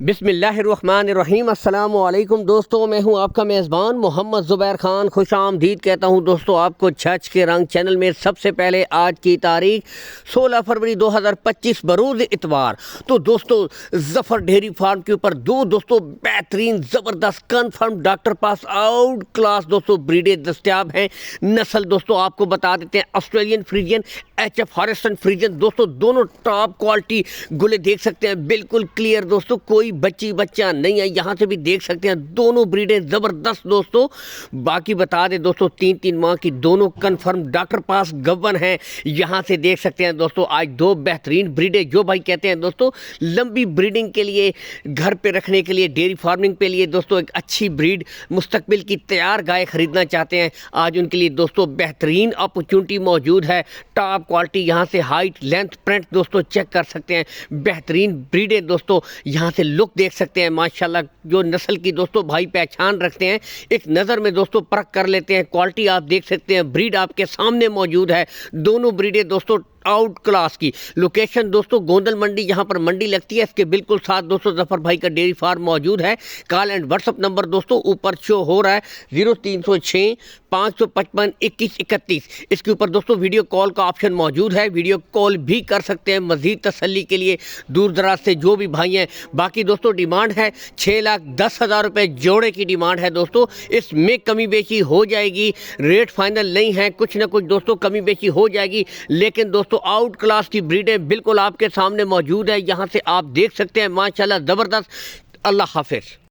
बिस्मिल्लाहिर्रहमानिर्रहीम। अस्सलाम वालेकुम दोस्तों, मैं हूं आपका मेज़बान मोहम्मद ज़ुबैर ख़ान। खुश आमदीद कहता हूं दोस्तों आपको छछ के रंग चैनल में। सबसे पहले आज की तारीख 16 फरवरी 2025 बरोज़ इतवार। तो दोस्तों ज़फ़र डेयरी फार्म के ऊपर दो दोस्तों बेहतरीन ज़बरदस्त confirm doctor pass out class दोस्तों ब्रीडें दस्तियाब हैं। नस्ल दोस्तों आपको बता देते हैं, ऑस्ट्रेलियन फ्रीजियन, HF हॉरिसन फ्रीजियन दोस्तों, दोनों टॉप क्वालिटी गुले देख सकते हैं, बिल्कुल क्लियर दोस्तों, कोई बच्ची बच्चा नहीं है। यहाँ से भी देख सकते हैं दोनों ब्रीडें ज़बरदस्त दोस्तों। बाकी बता दें दोस्तों 3-3 माह की दोनों कन्फर्म डॉक्टर पास गब्बन हैं। यहाँ से देख सकते हैं दोस्तों आज दो बेहतरीन ब्रीडें, जो भाई कहते हैं दोस्तों लंबी ब्रीडिंग के लिए, घर पे रखने के लिए, डेयरी फार्मिंग के लिए दोस्तों एक अच्छी ब्रीड, मुस्तकबिल की तैयार गाय खरीदना चाहते हैं, आज उनके लिए दोस्तों बेहतरीन अपॉर्चुनिटी मौजूद है। टॉप क्वालिटी, यहाँ से हाइट लेंथ प्रिंट दोस्तों चेक कर सकते हैं। बेहतरीन ब्रीडें दोस्तों, यहाँ से लुक देख सकते हैं माशाल्लाह। जो नस्ल की दोस्तों भाई पहचान रखते हैं, एक नज़र में दोस्तों परख कर लेते हैं। क्वालिटी आप देख सकते हैं, ब्रीड आपके सामने मौजूद है। दोनों ब्रीडें दोस्तों आउट क्लास की। लोकेशन दोस्तों गोंदल मंडी, जहां पर मंडी लगती है, इसके बिल्कुल साथ दोस्तों ज़फ़र भाई का डेयरी फार्म मौजूद है। कॉल एंड व्हाट्सअप नंबर दोस्तों ऊपर शो हो रहा है 0306 555 2131। इसके ऊपर दोस्तों वीडियो कॉल का ऑप्शन मौजूद है, वीडियो कॉल भी कर सकते हैं मज़ीद तसल्ली के लिए दूर दराज से जो भी भाई हैं। बाकी दोस्तों डिमांड है 6,10,000 रुपये जोड़े की डिमांड है दोस्तों। इसमें कमी बेची हो जाएगी, रेट फाइनल नहीं है, कुछ ना कुछ दोस्तों कमी बेची हो जाएगी। लेकिन दोस्तों आउट क्लास की ब्रीडें बिल्कुल आपके सामने मौजूद है, यहाँ से आप देख सकते हैं माशाल्लाह ज़बरदस्त। अल्लाह हाफिज़।